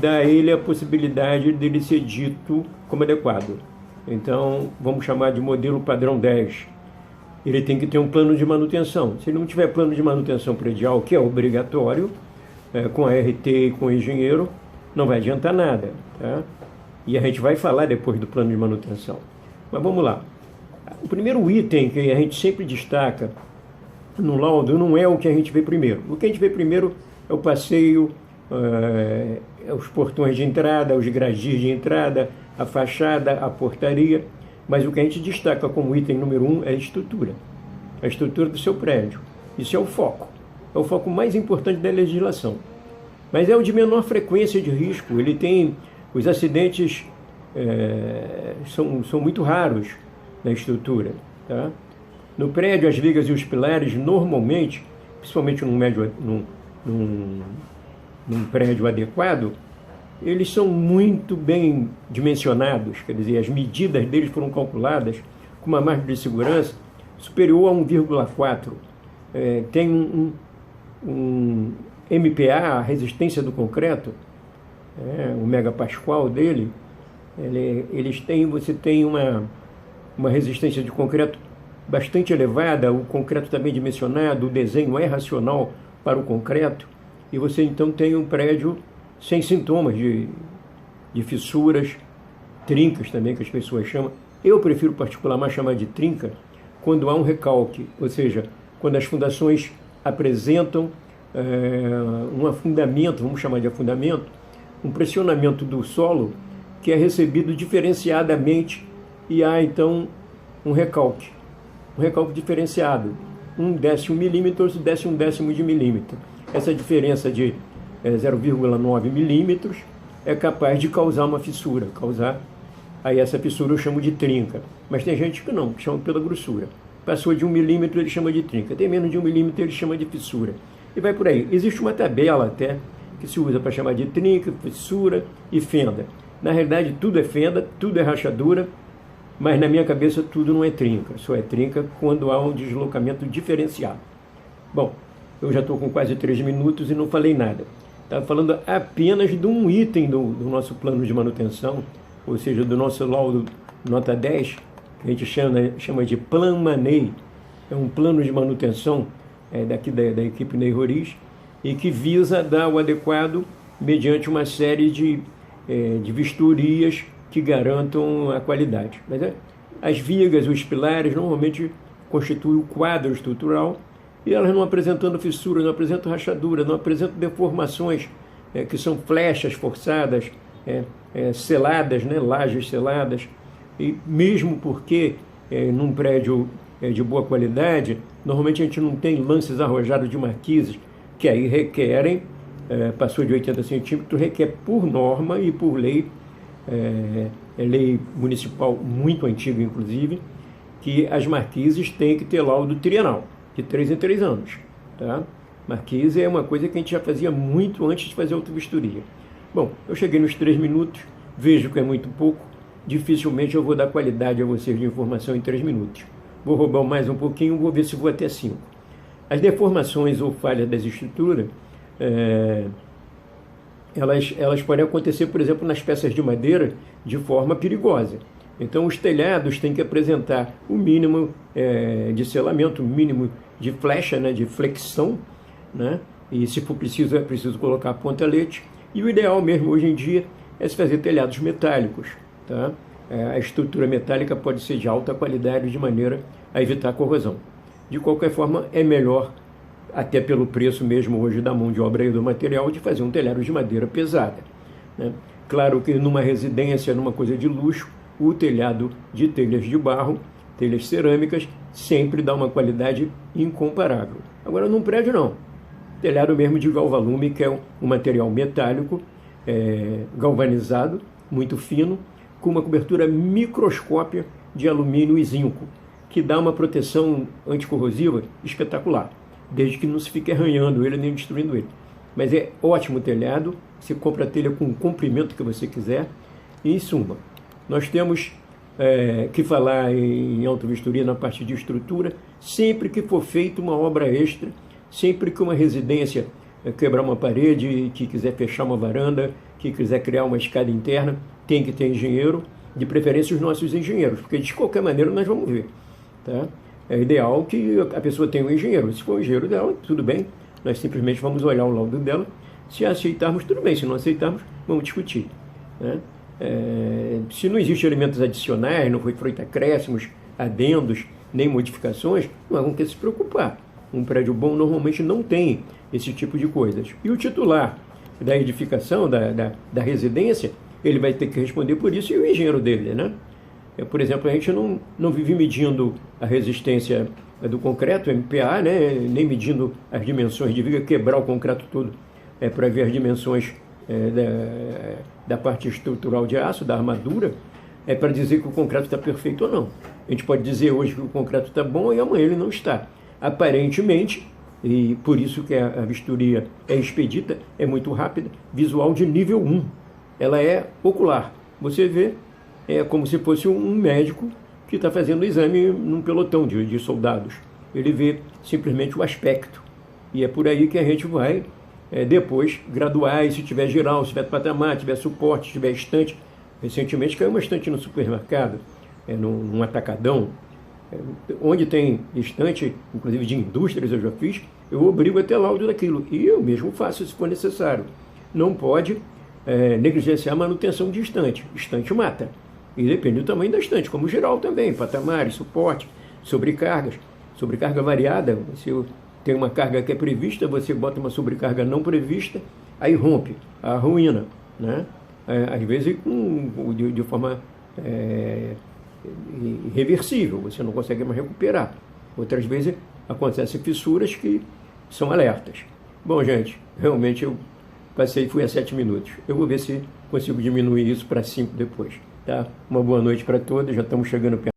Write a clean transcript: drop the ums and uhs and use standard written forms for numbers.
dá a ele a possibilidade dele ser dito como adequado. Então, vamos chamar de modelo padrão 10. Ele tem que ter um plano de manutenção. Se ele não tiver plano de manutenção predial, que é obrigatório, com a RT e com o engenheiro, não vai adiantar nada. Tá? E a gente vai falar depois do plano de manutenção. Mas vamos lá. O primeiro item que a gente sempre destaca no laudo não é o que a gente vê primeiro. O que a gente vê primeiro é o passeio, os portões de entrada, os gradis de entrada, a fachada, a portaria. Mas o que a gente destaca como item número 1 é a estrutura do seu prédio. Isso é o foco mais importante da legislação. Mas é o de menor frequência de risco. Ele tem, os acidentes são muito raros na estrutura. Tá? No prédio, as vigas e os pilares, normalmente, principalmente num prédio adequado, eles são muito bem dimensionados, quer dizer, as medidas deles foram calculadas com uma margem de segurança superior a 1,4. Tem um MPA, a resistência do concreto, o megapascal dele, você tem uma resistência de concreto bastante elevada, o concreto está bem dimensionado, o desenho é racional para o concreto, e você então tem um prédio sem sintomas de fissuras, trincas também, que as pessoas chamam. Eu prefiro particularmente chamar de trinca quando há um recalque, ou seja, quando as fundações apresentam um afundamento, vamos chamar de afundamento, um pressionamento do solo que é recebido diferenciadamente e há então um recalque diferenciado. Um desce 1 milímetro, outro desce 1/10 de milímetro. Essa diferença de 0,9 milímetros é capaz de causar uma fissura, aí essa fissura eu chamo de trinca. Mas tem gente que não, que chama pela grossura. Passou de 1 milímetro, ele chama de trinca. Tem menos de 1 milímetro, ele chama de fissura. E vai por aí. Existe uma tabela até que se usa para chamar de trinca, fissura e fenda. Na realidade, tudo é fenda, tudo é rachadura, mas na minha cabeça tudo não é trinca. Só é trinca quando há um deslocamento diferenciado. Bom, eu já estou com quase 3 minutos e não falei nada. Estava falando apenas de um item do nosso plano de manutenção, ou seja, do nosso laudo nota 10, que a gente chama de Plan Manei. É um plano de manutenção daqui da equipe Ney Roriz, e que visa dar o adequado mediante uma série de vistorias que garantam a qualidade. Mas as vigas, os pilares, normalmente constituem o quadro estrutural, e elas não apresentando fissuras, não apresentam rachadura, não apresentam deformações, que são flechas forçadas, seladas, lajes seladas, e mesmo porque num prédio de boa qualidade, normalmente a gente não tem lances arrojados de marquises, que aí requerem, passou de 80 centímetros, requer por norma e por lei, lei municipal muito antiga inclusive, que as marquises têm que ter laudo trienal, de 3 em 3 anos. Tá? Marquise é uma coisa que a gente já fazia muito antes de fazer a autovistoria. Bom, eu cheguei nos 3 minutos, vejo que é muito pouco, dificilmente eu vou dar qualidade a vocês de informação em 3 minutos. Vou roubar mais um pouquinho, vou ver se vou até 5. As deformações ou falhas das estruturas, elas podem acontecer, por exemplo, nas peças de madeira de forma perigosa. Então, os telhados têm que apresentar o mínimo de selamento, o mínimo de flecha, de flexão, e se for preciso, é preciso colocar ponta-lete. E o ideal mesmo hoje em dia é se fazer telhados metálicos. Tá? A estrutura metálica pode ser de alta qualidade de maneira a evitar a corrosão. De qualquer forma, é melhor, até pelo preço mesmo hoje da mão de obra e do material, de fazer um telhado de madeira pesada. Claro que numa residência, numa coisa de luxo, o telhado de telhas de barro, telhas cerâmicas, sempre dá uma qualidade incomparável. Agora, num prédio, não. Telhado mesmo de galvalume, que é um material metálico, galvanizado, muito fino, com uma cobertura microscópica de alumínio e zinco, que dá uma proteção anticorrosiva espetacular, desde que não se fique arranhando ele nem destruindo ele. Mas é ótimo telhado, você compra a telha com o comprimento que você quiser, e em suma, nós temos que falar em autovistoria na parte de estrutura, sempre que for feita uma obra extra, sempre que uma residência quebrar uma parede, que quiser fechar uma varanda, que quiser criar uma escada interna, tem que ter engenheiro, de preferência os nossos engenheiros, porque de qualquer maneira nós vamos ver. Tá? É ideal que a pessoa tenha um engenheiro. Se for o engenheiro dela, tudo bem, nós simplesmente vamos olhar o laudo dela. Se aceitarmos, tudo bem. Se não aceitarmos, vamos discutir. Né? Se não existem elementos adicionais, não foi feito acréscimos, adendos, nem modificações, não há com que se preocupar. Um prédio bom normalmente não tem esse tipo de coisas. E o titular da edificação, da residência, ele vai ter que responder por isso, e o engenheiro dele, né? Por exemplo, a gente não vive medindo a resistência do concreto, MPA, né? Nem medindo as dimensões de viga, quebrar o concreto todo para ver as dimensões da parte estrutural de aço, da armadura, para dizer que o concreto está perfeito ou não. A gente pode dizer hoje que o concreto está bom e amanhã ele não está. Aparentemente, e por isso que a vistoria é expedita, é muito rápida, visual de nível 1. Ela é ocular. Você vê, é como se fosse um médico que está fazendo o exame num pelotão de soldados. Ele vê simplesmente o aspecto. E é por aí que a gente vai depois graduar, e se tiver geral, se tiver patamar, se tiver suporte, se tiver estante. Recentemente caiu uma estante no supermercado, num atacadão, onde tem estante, inclusive de indústrias eu já fiz, eu obrigo a ter laudo daquilo. E eu mesmo faço se for necessário. Não pode negligenciar a manutenção de estante. Estante mata. E depende do tamanho da estante, como geral também, patamares, suporte, sobrecargas. Sobrecarga variada, você tem uma carga que é prevista, você bota uma sobrecarga não prevista, aí rompe, a ruína, né? Às vezes de forma irreversível, você não consegue mais recuperar. Outras vezes acontecem fissuras que são alertas. Bom, gente, realmente eu fui a 7 minutos. Eu vou ver se consigo diminuir isso para 5 depois. Tá? Uma boa noite para todos, já estamos chegando perto.